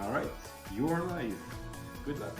Alright, you are live. Good luck.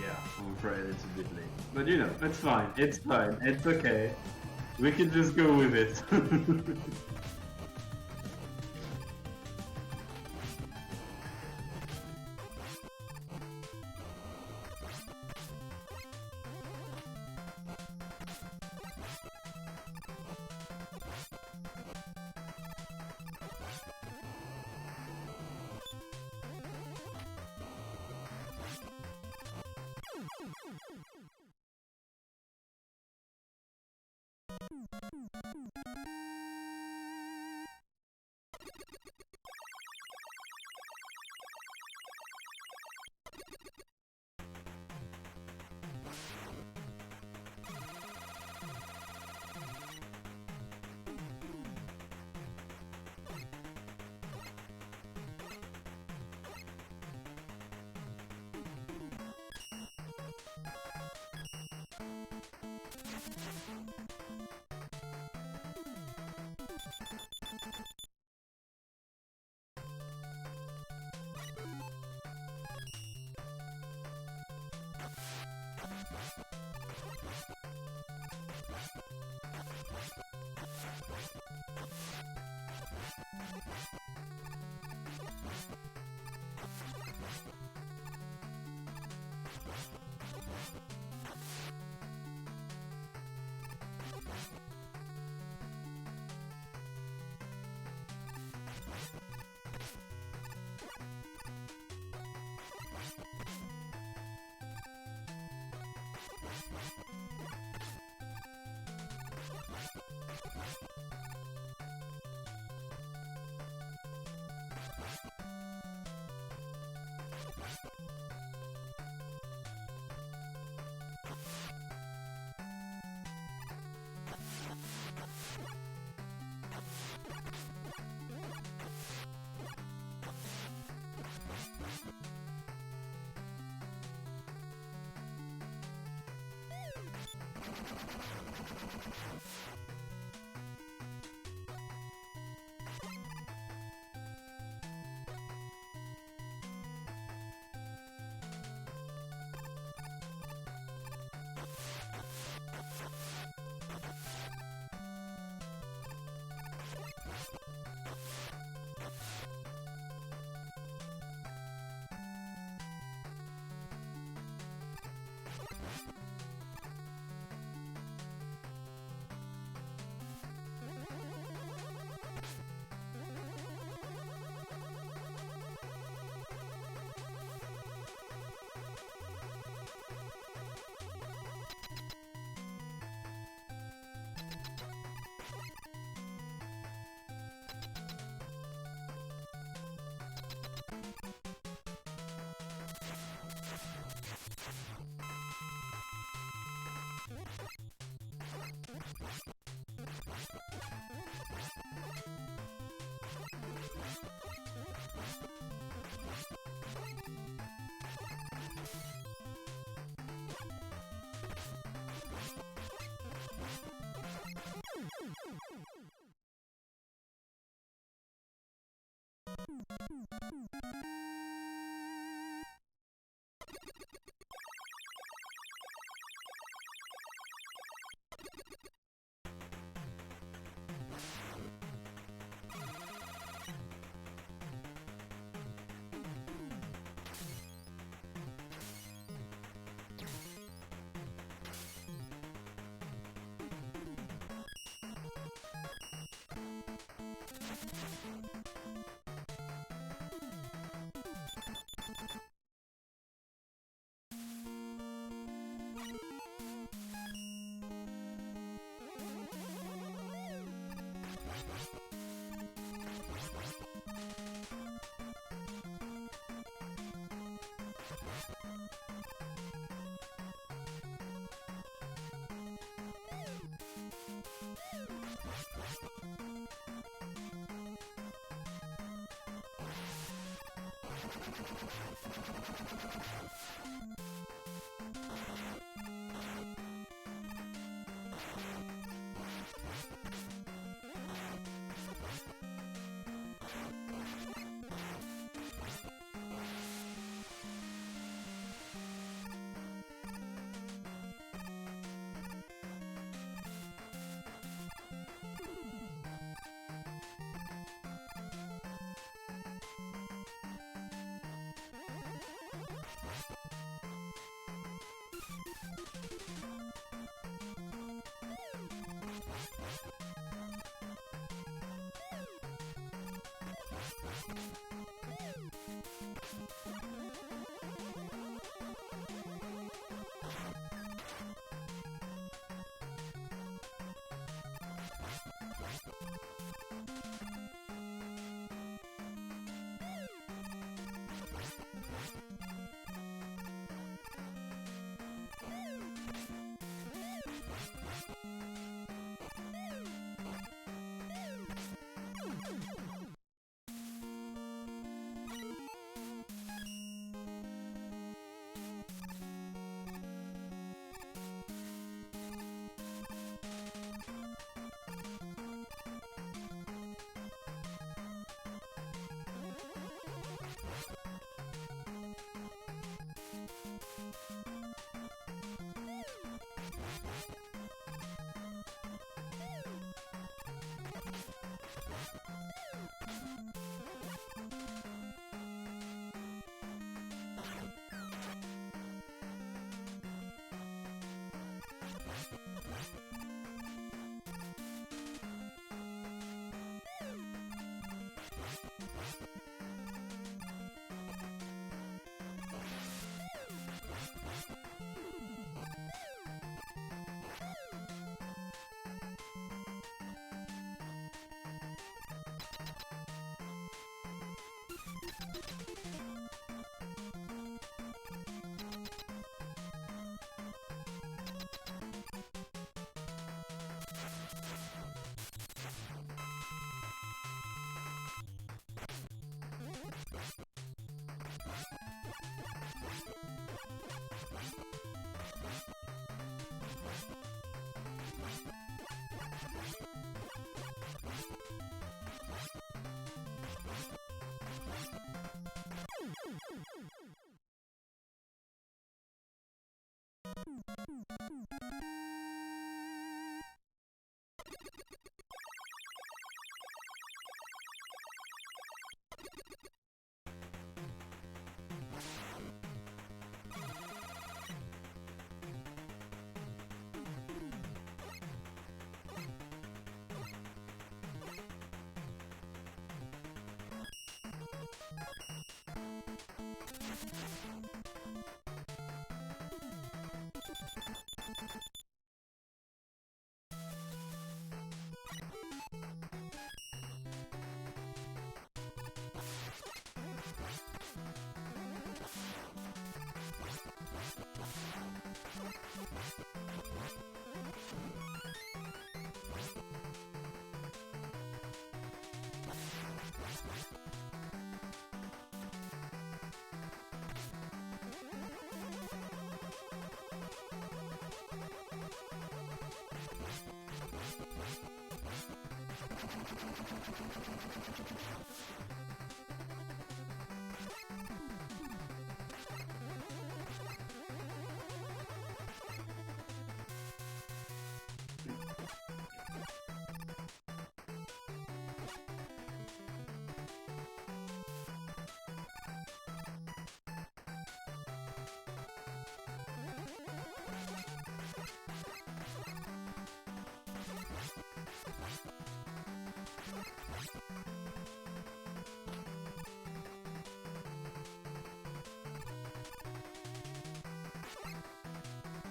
Yeah, I'm afraid it's a bit late. But you know, it's fine, it's okay. We can just go with it.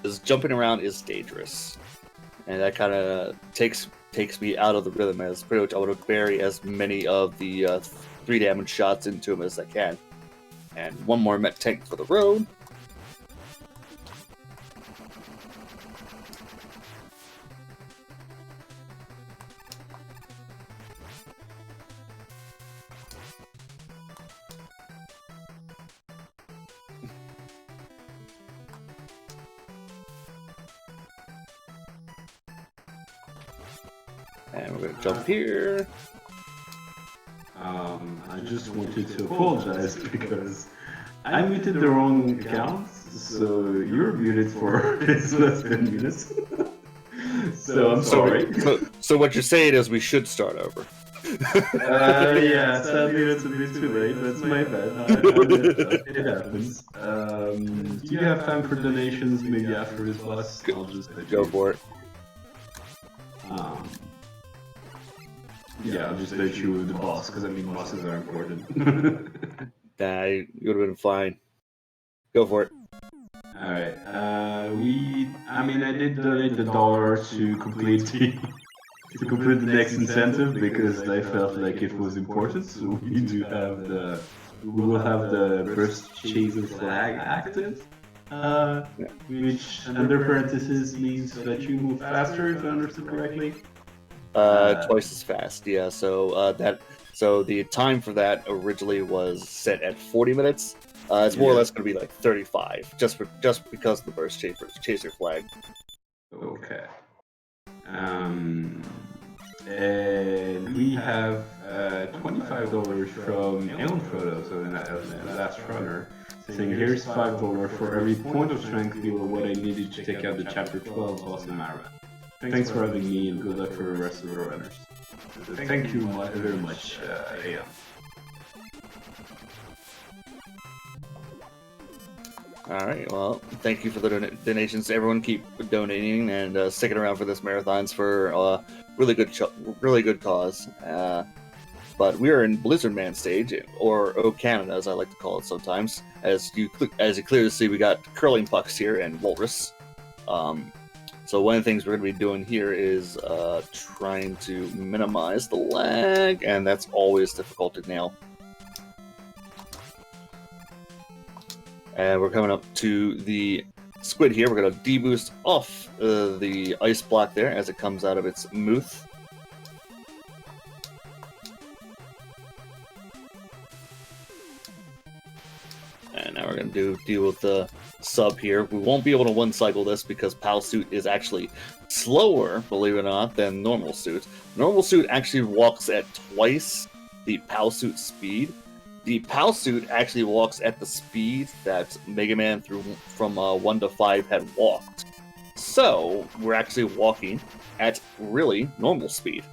Because jumping around is dangerous, and that kind of takes me out of the rhythm. As pretty much I want to bury as many of the 3 damage shots into him as I can. And one more Met tank for the road. And we're gonna jump here. I just wanted to apologize because I muted the wrong account, so you're muted for less than minutes. So I'm sorry. So what you're saying is we should start over. Yeah, sadly that's a bit too late. That's my bad. It happens. Do you have time for donations? Maybe after this boss, I'll just go for it. Yeah, I'll just let you with the boss, because I mean bosses are important. Nah, you would have been fine. Go for it. Alright, I did donate the $1 to complete the next incentive, because I felt like it was important, so we will have the burst chaser flag active, which under parentheses means that you move faster, if I understood correctly. Twice as fast, yeah. So the time for that originally was set at 40 minutes. It's more or less going to be like 35, just because of the burst chaser flag. Okay. And we have $25 from Elon Photo, so in that last runner, saying here's $5 for every point of strength below what I needed to take out the Chapter 12 boss in my run. Thanks for having me, and good luck for the rest of the runners. So thank you very much, Elon. Alright, well, thank you for the donations. Everyone keep donating and sticking around for this marathons for really good cause. But we are in Blizzard Man stage, or O Canada as I like to call it sometimes. As you clearly see, we got Curling Pucks here and Walrus. So one of the things we're going to be doing here is trying to minimize the lag, and that's always difficult to nail. And we're coming up to the squid here. We're going to deboost off the ice block there as it comes out of its mouth. And now we're going to deal with the sub here. We won't be able to one-cycle this because POW suit is actually slower, believe it or not, than normal suit. Normal suit actually walks at twice the POW suit speed. The POW suit actually walks at the speed that Mega Man from 1 to 5 had walked. So, we're actually walking at really normal speed.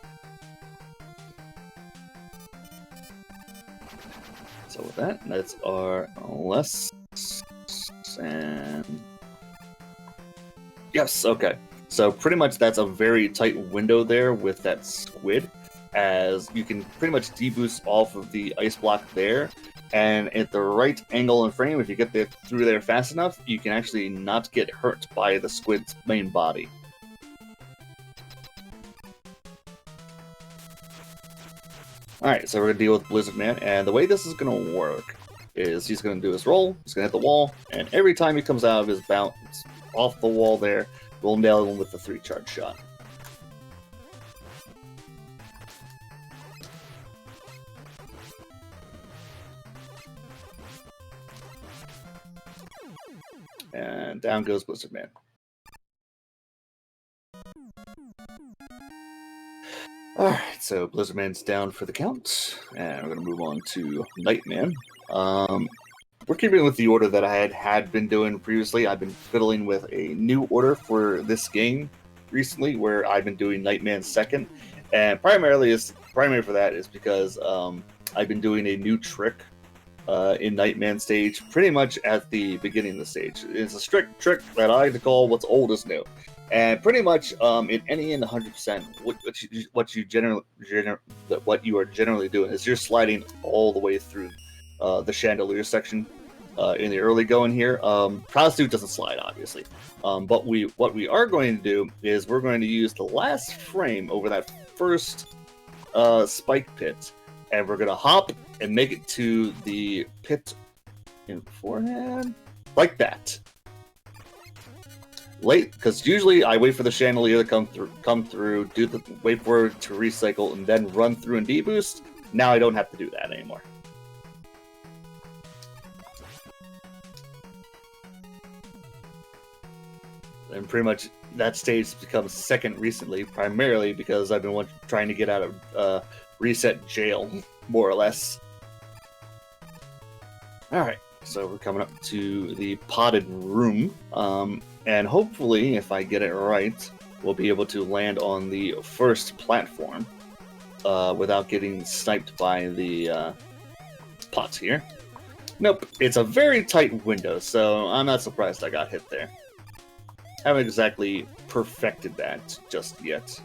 So with that's our less and yes, okay. So pretty much that's a very tight window there with that squid, as you can pretty much deboost off of the ice block there, and at the right angle and frame, if you get through there fast enough, you can actually not get hurt by the squid's main body. Alright, so we're going to deal with Blizzard Man, and the way this is going to work is he's going to do his roll, he's going to hit the wall, and every time he comes out of his bounce off the wall there, we'll nail him with the 3-charge shot. And down goes Blizzard Man. Alright, so Blizzard Man's down for the count, and we're going to move on to Nightman. We're keeping with the order that I had been doing previously. I've been fiddling with a new order for this game recently, where I've been doing Nightman second, and primary for that is because I've been doing a new trick in Nightman stage, pretty much at the beginning of the stage. It's a strict trick that I like to call what's old is new. And pretty much in any and 100%, what you are generally doing is you're sliding all the way through the chandelier section in the early going here. POW suit doesn't slide, obviously, but what we are going to do is we're going to use the last frame over that first spike pit, and we're going to hop and make it to the pit in forehand, like that. Late, because usually I wait for the chandelier to come through, wait for it to recycle, and then run through and deboost. Now I don't have to do that anymore. And pretty much that stage becomes second recently, primarily because I've been trying to get out of reset jail, more or less. Alright, so we're coming up to the potted room. And hopefully, if I get it right, we'll be able to land on the first platform without getting sniped by the pots here. Nope, it's a very tight window, so I'm not surprised I got hit there. Haven't exactly perfected that just yet.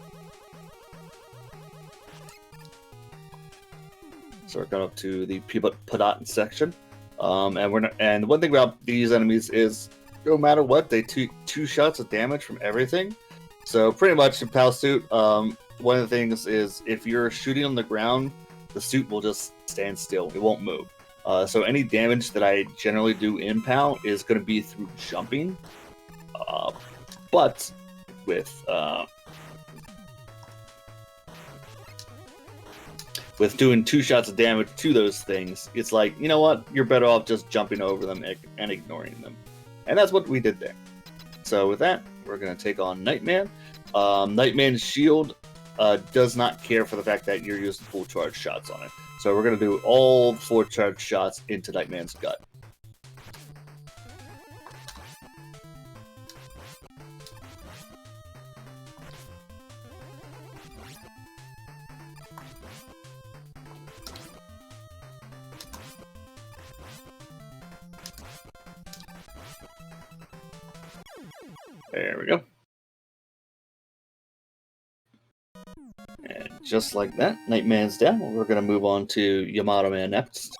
So we're going up to the POW section, and the one thing about these enemies is, no matter what, they take 2 shots of damage from everything. So pretty much in POW suit, one of the things is if you're shooting on the ground, the suit will just stand still. It won't move. So any damage that I generally do in POW is going to be through jumping. But with doing 2 shots of damage to those things, it's like, you know what? You're better off just jumping over them and ignoring them. And that's what we did there. So with that, we're going to take on Nightman. Nightman's shield does not care for the fact that you're using full charge shots on it. So we're going to do all 4 charge shots into Nightman's gut. There we go. And just like that, Nightman's down. We're going to move on to Yamato Man next.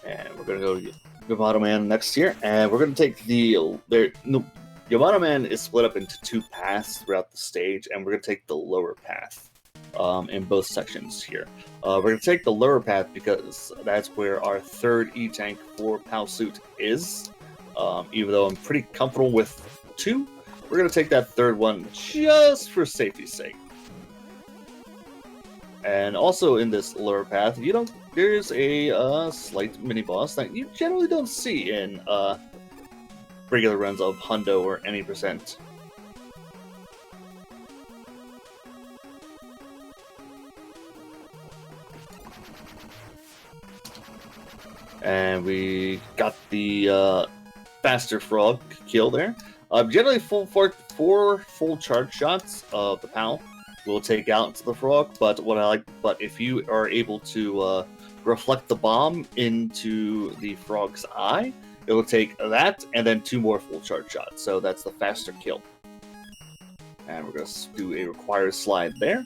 And we're going to go Yamato Man next here, and we're going to take Yamato Man is split up into 2 paths throughout the stage, and we're going to take the lower path in both sections here. We're going to take the lower path because that's where our third E-Tank for POW suit is. Even though I'm pretty comfortable with 2, we're going to take that 3rd one just for safety's sake. And also in this lower path, there's a slight mini boss that you generally don't see in regular runs of Hundo or any percent. And we got the faster frog kill there. Generally, four full charge shots of the POW will take out the frog. But if you are able to reflect the bomb into the frog's eye, it will take that and then 2 more full charge shots. So that's the faster kill. And we're gonna do a required slide there.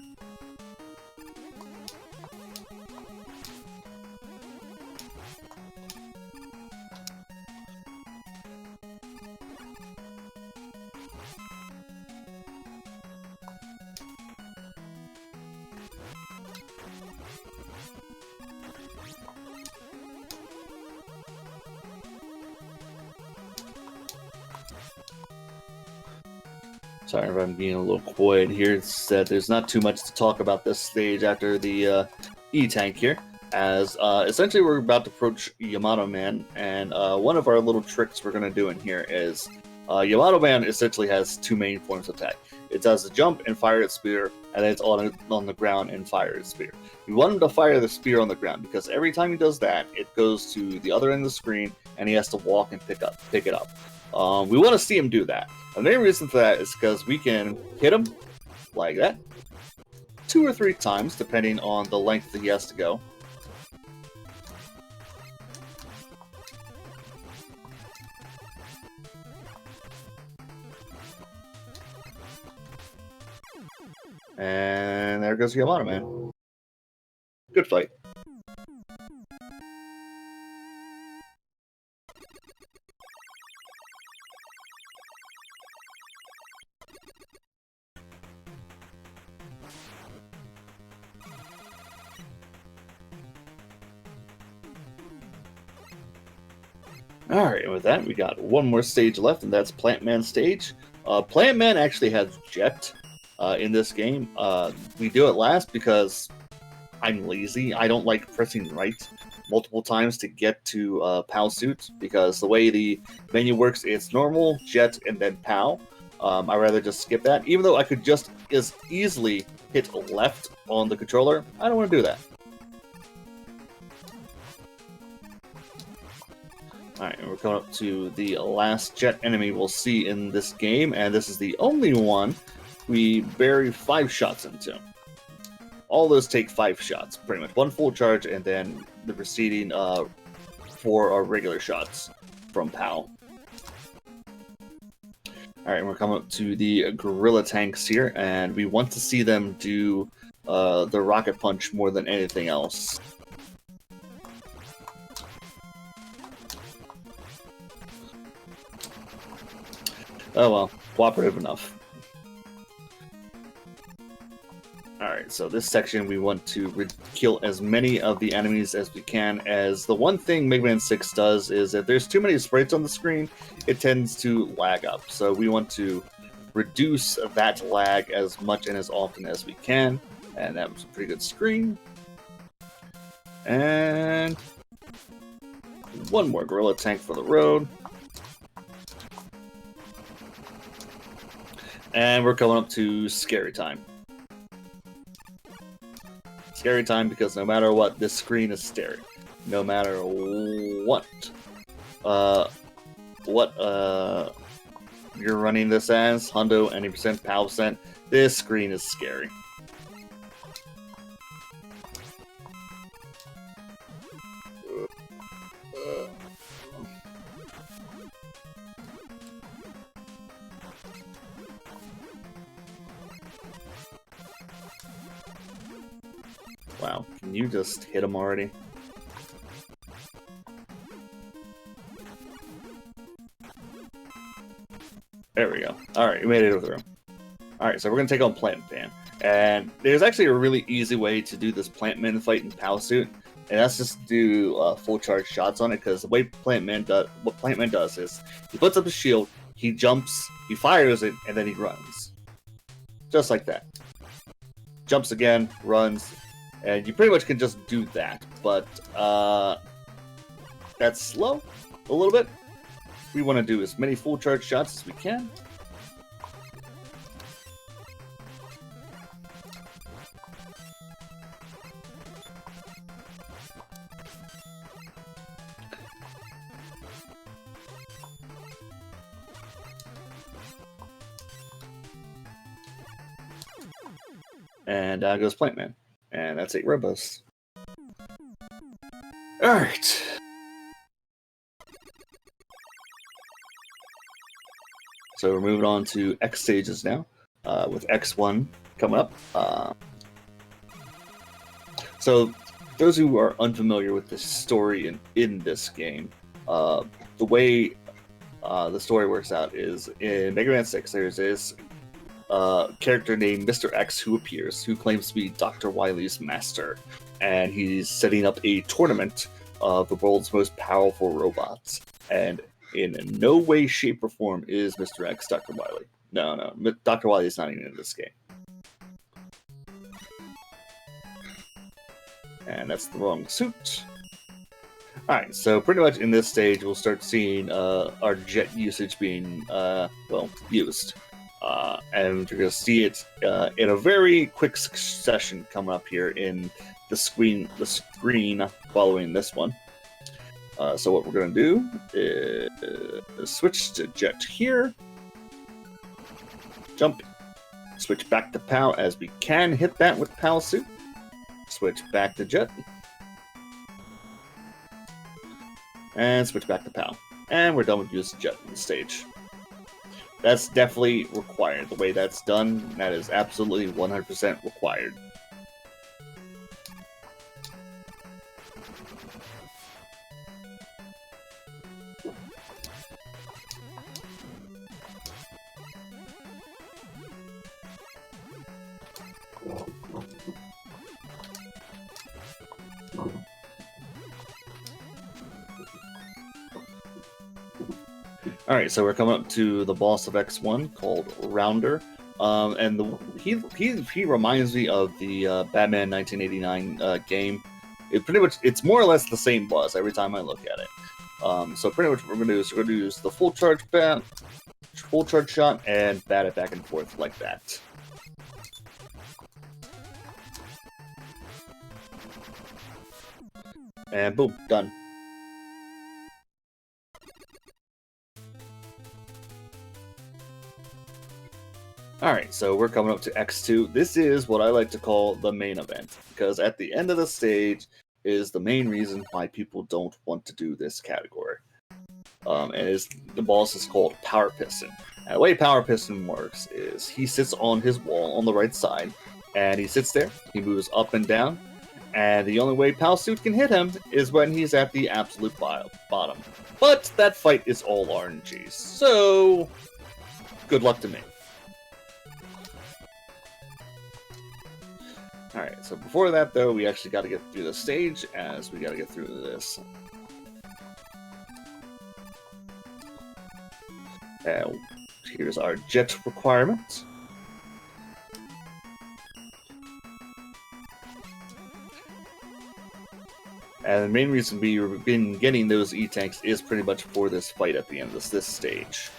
Sorry if I'm being a little quiet here. It's that there's not too much to talk about this stage after the E-Tank here, as essentially we're about to approach Yamato Man, and one of our little tricks we're going to do in here is Yamato Man essentially has 2 main forms of attack. It does a jump and fire its spear, and then it's on the ground and fire its spear. We want him to fire the spear on the ground, because every time he does that, it goes to the other end of the screen, and he has to walk and pick it up. We want to see him do that. And the main reason for that is because we can hit him like that 2 or 3 times, depending on the length that he has to go. And there goes Yamato Man. Good fight. Alright, and with that, we got one more stage left, and that's Plant Man stage. Plant Man actually has Jet in this game. We do it last because I'm lazy. I don't like pressing right multiple times to get to POW suit, because the way the menu works, it's normal, Jet, and then POW. I'd rather just skip that. Even though I could just as easily hit left on the controller, I don't want to do that. Alright, and we're coming up to the last jet enemy we'll see in this game, and this is the only one we bury 5 shots into. All those take 5 shots, pretty much. 1 full charge, and then the preceding 4 are regular shots from POW. Alright, we're coming up to the gorilla tanks here, and we want to see them do the rocket punch more than anything else. Oh well, cooperative enough. Alright, so this section we want to kill as many of the enemies as we can, as the one thing Mega Man 6 does is if there's too many sprites on the screen, it tends to lag up. So we want to reduce that lag as much and as often as we can, and that was a pretty good screen. And one more gorilla tank for the road. And we're coming up to scary time. Scary time because no matter what, this screen is scary. No matter what you're running this as, Hundo, any percent, POW percent, this screen is scary. Wow, can you just hit him already? There we go. Alright, we made it over. Alright, so we're gonna take on Plant Man. And there's actually a really easy way to do this Plant Man fight in POW suit. and that's just to do full charge shots on it. Because the way Plant Man does is he puts up his shield, he jumps, he fires it, and then he runs, just like that. Jumps again, runs, and you pretty much can just do that. But that's slow a little bit. We want to do as many full charge shots as we can. And down goes Plant Man. And that's 8 Robos. Alright. So we're moving on to X stages now, with X1 coming up. So those who are unfamiliar with the story in this game, the way the story works out is in Mega Man 6, there's this character named Mr. X who appears, who claims to be Dr. Wily's master, and he's setting up a tournament of the world's most powerful robots. And in no way, shape, or form is Mr. X Dr. Wily. No, Dr. Wily is not even in this game. And that's the wrong suit. Alright, so pretty much in this stage, we'll start seeing our jet usage being, used. And you're going to see it in a very quick succession coming up here in the screen following this one. So what we're going to do is switch to jet here, jump, switch back to POW as we can hit that with POW suit, switch back to jet, and switch back to POW. And we're done with using jet in the stage. That's definitely required. The way that's done, that is absolutely 100% required. Alright, so we're coming up to the boss of X1 called Rounder. And he reminds me of the Batman 1989 game. It's more or less the same boss every time I look at it. So pretty much what we're going to do is we're going to use the full charge shot and bat it back and forth like that. And boom, done. Alright, so we're coming up to X2. This is what I like to call the main event, because at the end of the stage is the main reason why people don't want to do this category. And the boss is called Power Piston. And the way Power Piston works is he sits on his wall on the right side, and he sits there, he moves up and down, and the only way POW Suit can hit him is when he's at the absolute bottom. But that fight is all RNG, so good luck to me. Alright, so before that, though, we actually got to get through the stage, as we got to get through this. Here's our jet requirement. And the main reason we've been getting those E-Tanks is pretty much for this fight at the end of this stage.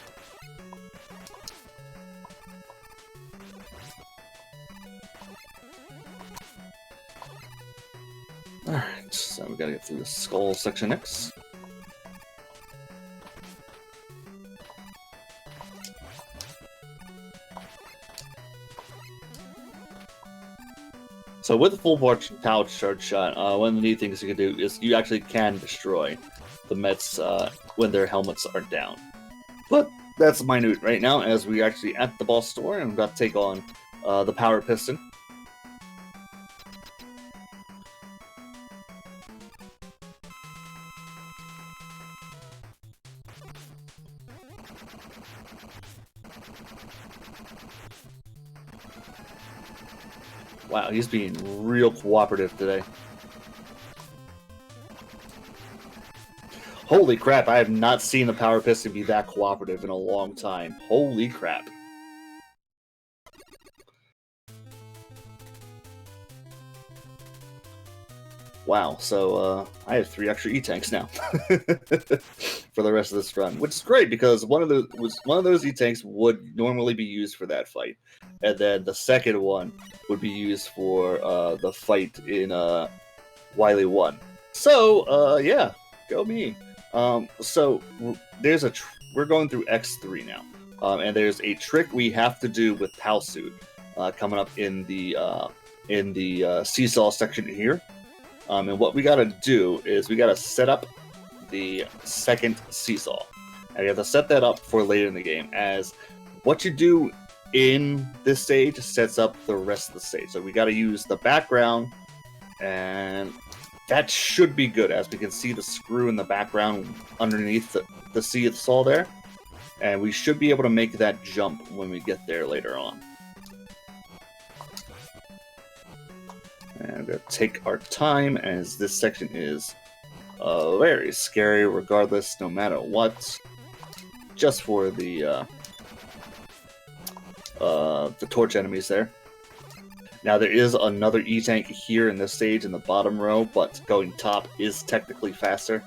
Alright, so we gotta get through the skull section next. So with the full power charge shot, one of the neat things you can do is you actually can destroy the Mets when their helmets are down. But that's minute right now, as we're actually at the boss store and we've got to take on the Power Piston. Wow, he's being real cooperative today. Holy crap, I have not seen the Power Piston be that cooperative in a long time. Holy crap. Wow, so I have 3 extra E-Tanks now for the rest of this run, which is great because one of those E-Tanks would normally be used for that fight, and then the second one would be used for the fight in Wily 1. So yeah, go me. So there's we're going through X3 now, and there's a trick we have to do with POW suit coming up in the seesaw section here. And what we gotta do is we gotta set up the second seesaw. And you have to set that up for later in the game, as what you do in this stage sets up the rest of the stage. So we gotta use the background, and that should be good, as we can see the screw in the background underneath the seesaw there. And we should be able to make that jump when we get there later on. And we're going to take our time, as this section is very scary regardless, no matter what. Just for the torch enemies there. Now there is another E-Tank here in this stage in the bottom row, but going top is technically faster.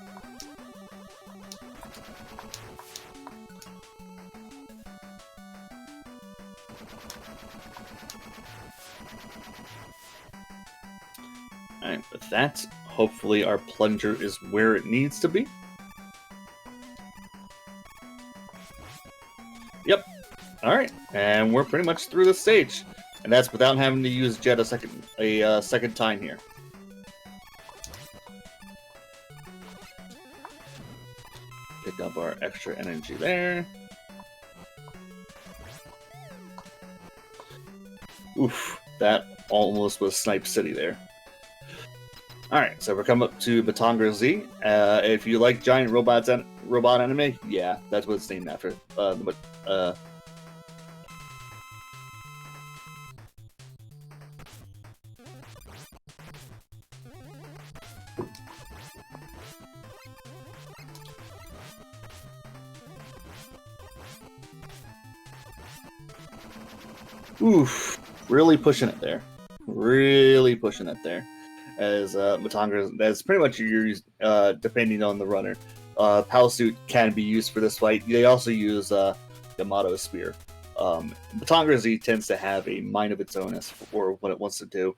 Alright, with that, hopefully our plunger is where it needs to be. Yep. Alright, and we're pretty much through the stage. And that's without having to use Jet a second time here. Pick up our extra energy there. Oof, that almost was Snipe City there. Alright, so we're coming up to Batongra Z. If you like giant robot anime, yeah, that's what it's named after. Oof, really pushing it there. Really pushing it there. As Batongra, that's pretty much used, depending on the runner. POW suit can be used for this fight. They also use Yamato Spear. Batongra Z tends to have a mind of its own as for what it wants to do.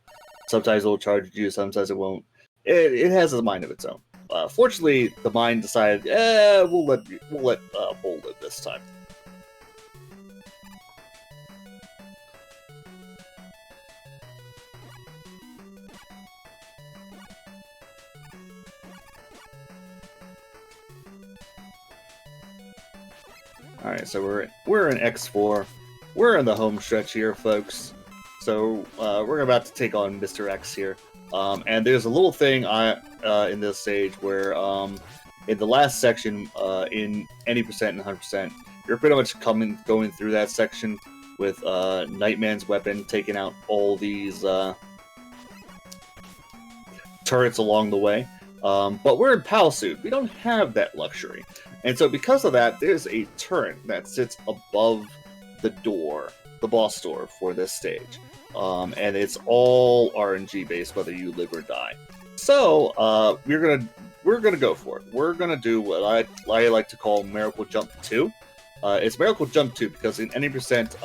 Sometimes it will charge you, sometimes it won't. It has a mind of its own. Fortunately, the mind decided, we'll let Bull live this time. Alright, so we're in X4. We're in the home stretch here, folks. So we're about to take on Mr. X here. And there's a little thing in this stage where in the last section, in any percent and 100%, you're pretty much going through that section with Nightman's weapon, taking out all these turrets along the way. But we're in POW suit. We don't have that luxury. And so because of that, there's a turret that sits above the door, the boss door for this stage. And it's all RNG based, whether you live or die. So we're gonna go for it. We're gonna do what I like to call Miracle Jump 2. It's Miracle Jump 2 because in any percent,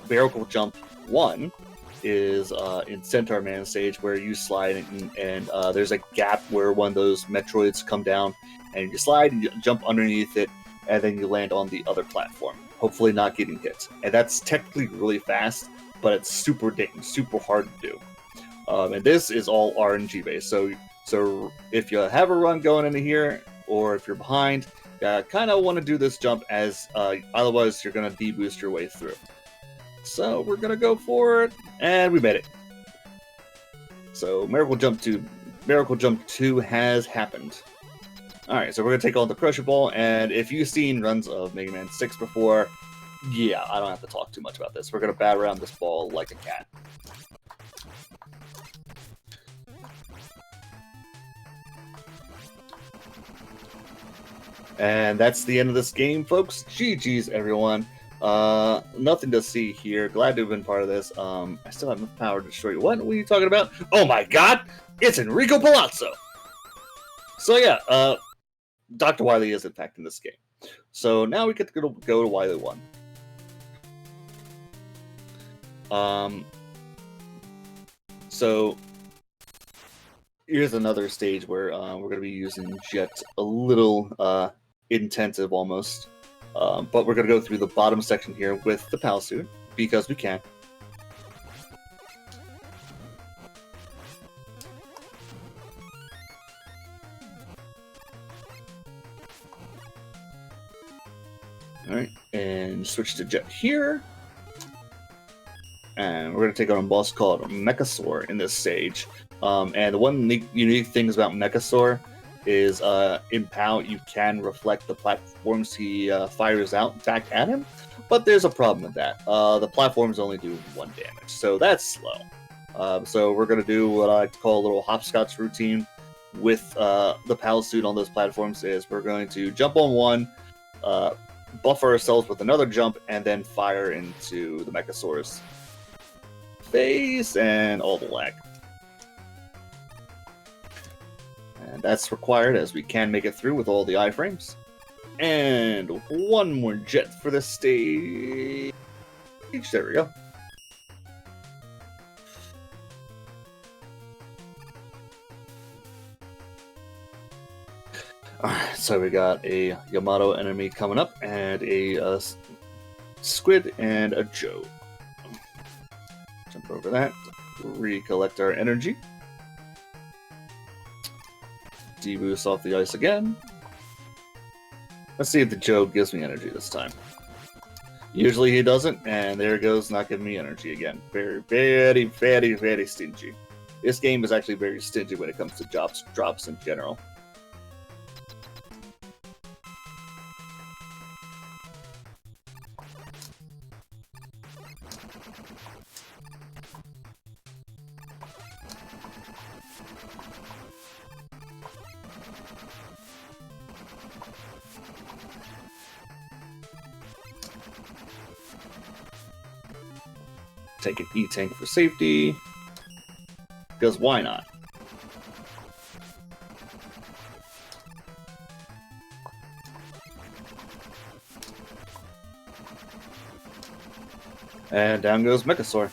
Miracle Jump 1 is in Centaur Man stage, where you slide and there's a gap where one of those Metroids come down, and you slide and you jump underneath it, and then you land on the other platform, hopefully not getting hit. And that's technically really fast, but it's super hard to do. And this is all RNG based, so if you have a run going into here, or if you're behind, you kind of want to do this jump, as otherwise you're going to deboost your way through. So we're going to go for it, and we made it. So Miracle Jump 2 has happened. Alright, so we're going to take on the Crusher Ball, and if you've seen runs of Mega Man 6 before, yeah, I don't have to talk too much about this. We're going to bat around this ball like a cat. And that's the end of this game, folks. GG's, everyone. Nothing to see here. Glad to have been part of this. I still have enough power to destroy you. What are you talking about? Oh my god! It's Enrico Palazzo! So yeah, Dr. Wily is in fact in this game. So now we get to go to Wily 1. So here's another stage where we're going to be using Jet a little intensive almost. But we're going to go through the bottom section here with the POW suit, because we can. Alright, and switch to Jet here. And we're going to take on a boss called Mechasaur in this stage. And the one unique things about Mechasaur is in POW you can reflect the platforms he fires out back at him, but there's a problem with that. The platforms only do 1 damage, so that's slow. So we're going to do what I like to call a little hopscotch routine with the POW suit on those platforms. Is we're going to jump on one, buffer ourselves with another jump, and then fire into the Mechasaur's face and all the lag. And that's required, as we can make it through with all the iframes. And one more Jet for this stage. There we go. Alright, so we got a Yamato enemy coming up, and a squid and a Joe. Jump over that, recollect our energy. Deboost off the ice again. Let's see if the Joe gives me energy this time. Usually he doesn't, and there it goes, not giving me energy again. Very, very, very, very stingy. This game is actually very stingy when it comes to drops in general. Take an E-Tank for safety, because why not? And down goes Mechasaur.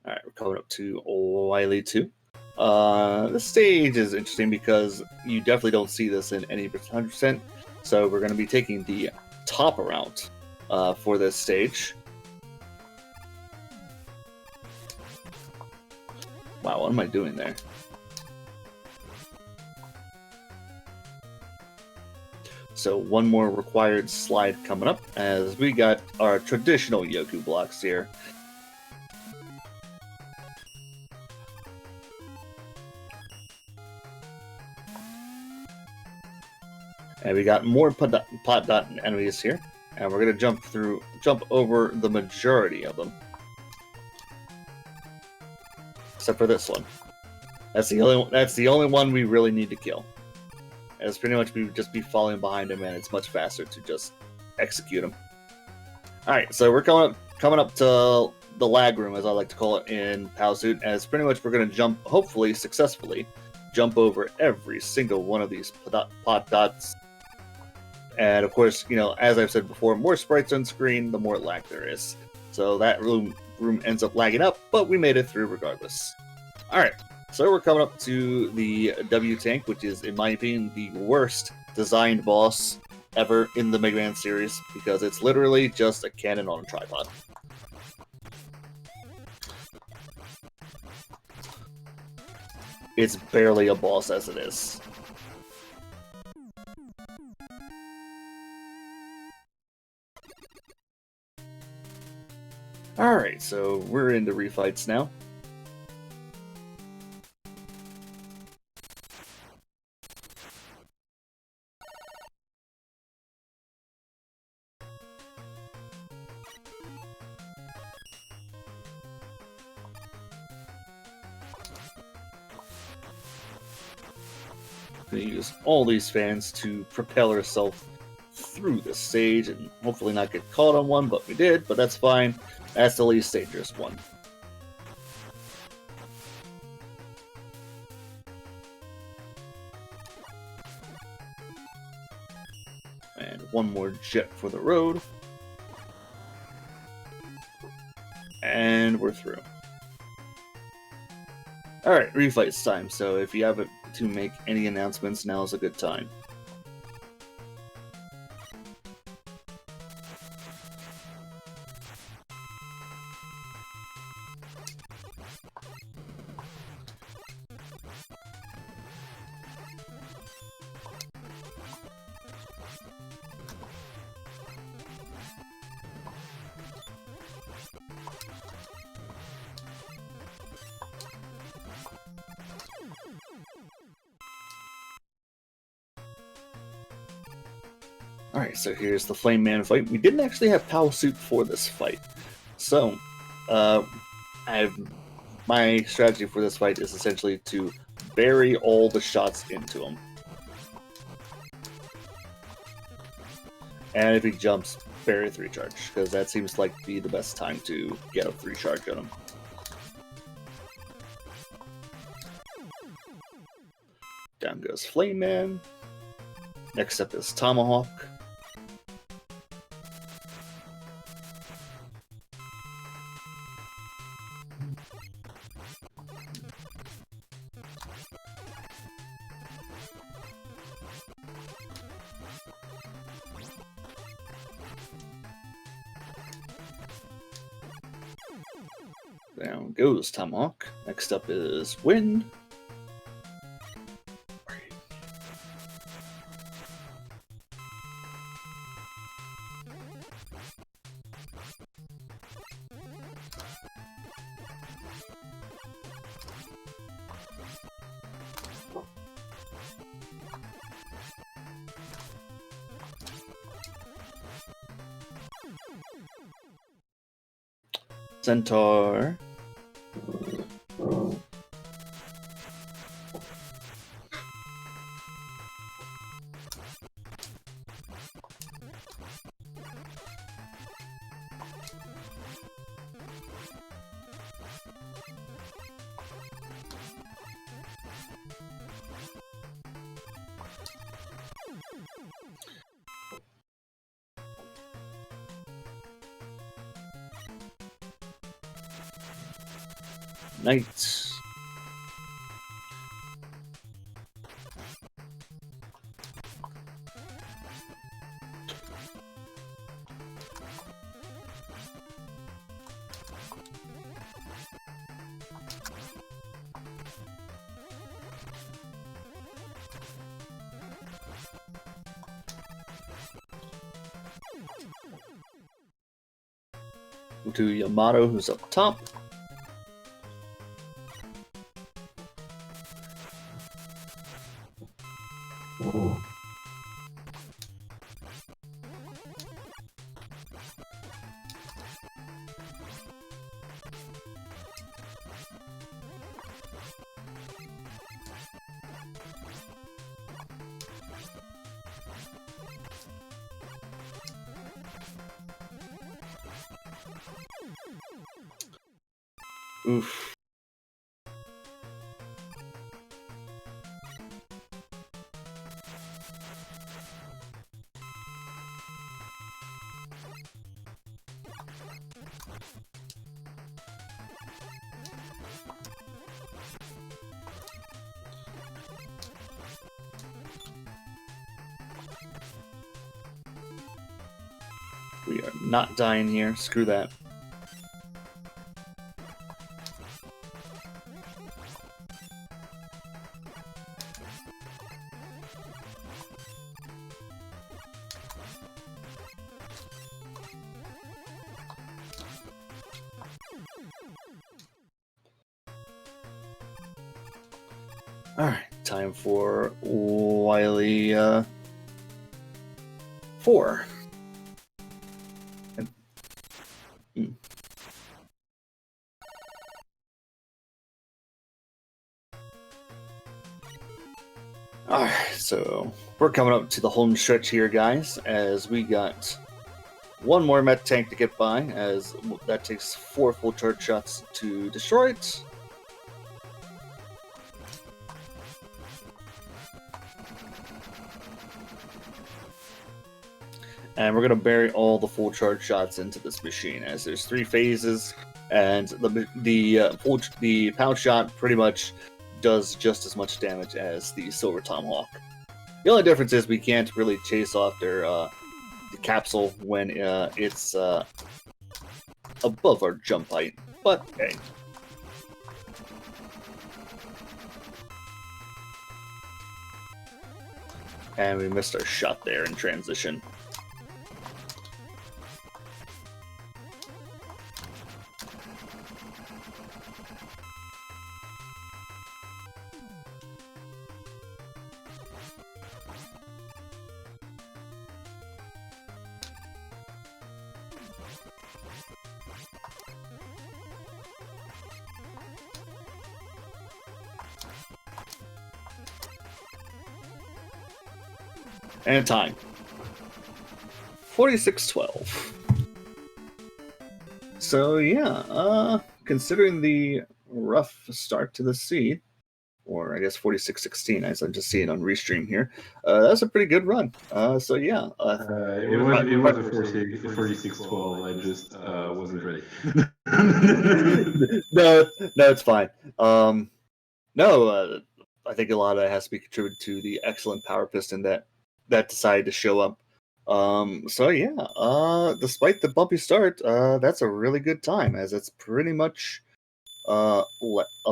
Alright, we're coming up to Wily 2. This stage is interesting because you definitely don't see this in any 100%. So we're going to be taking the top route for this stage. Wow, what am I doing there? So one more required slide coming up, as we got our traditional Yoku blocks here. And we got more pot dot enemies here, and we're gonna jump over the majority of them, except for this one. That's the only one we really need to kill. And it's pretty much we just be falling behind him, and it's much faster to just execute him. All right, so we're coming up to the lag room, as I like to call it in POW suit, as pretty much we're gonna jump, hopefully successfully, jump over every single one of these pot dots. And of course, you know, as I've said before, more sprites on screen, the more lag there is. So that room ends up lagging up, but we made it through regardless. Alright, so we're coming up to the W tank, which is, in my opinion, the worst designed boss ever in the Mega Man series, because it's literally just a cannon on a tripod. It's barely a boss as it is. Alright, so we're into refights now. Gonna use all these fans to propel herself through the stage and hopefully not get caught on one, but we did, but that's fine. That's the least dangerous one. And one more jet for the road. And we're through. Alright, refights time, so if you have to make any announcements, now is a good time. Alright, so here's the Flame Man fight. We didn't actually have POW suit for this fight. So, my strategy for this fight is essentially to bury all the shots into him. And if he jumps, bury 3 charge, because that seems like be the best time to get a 3 charge on him. Down goes Flame Man. Next up is Tomahawk. Down goes Tomahawk. Next up is Wind. Centaur. Knight. To Yamato, who's up top. Oof. We are not dying here. Screw that. Alright, time for Wily 4. Alright, so we're coming up to the home stretch here, guys, as we got one more Met tank to get by, as that takes 4 full charge shots to destroy it. And we're going to bury all the full charge shots into this machine, as there's 3 phases, and the pound shot pretty much does just as much damage as the Silver Tomahawk. The only difference is we can't really chase after the capsule when it's above our jump height, but hey. And we missed our shot there in transition. And time. 46-12. So yeah, considering the rough start to the seed, or I guess 46-16 as I'm just seeing on Restream here, that's a pretty good run. So yeah. It was a 46-12. I just wasn't ready. No, it's fine. No, I think a lot of that has to be contributed to the excellent power piston that decided to show up. So yeah, despite the bumpy start, that's a really good time, as it's pretty much a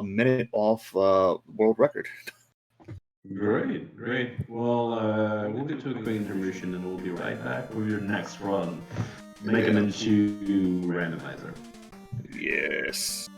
minute off world record. Great. Well, we'll get to a quick intermission and we'll be right back with your next run. Make them into randomizer. Yes.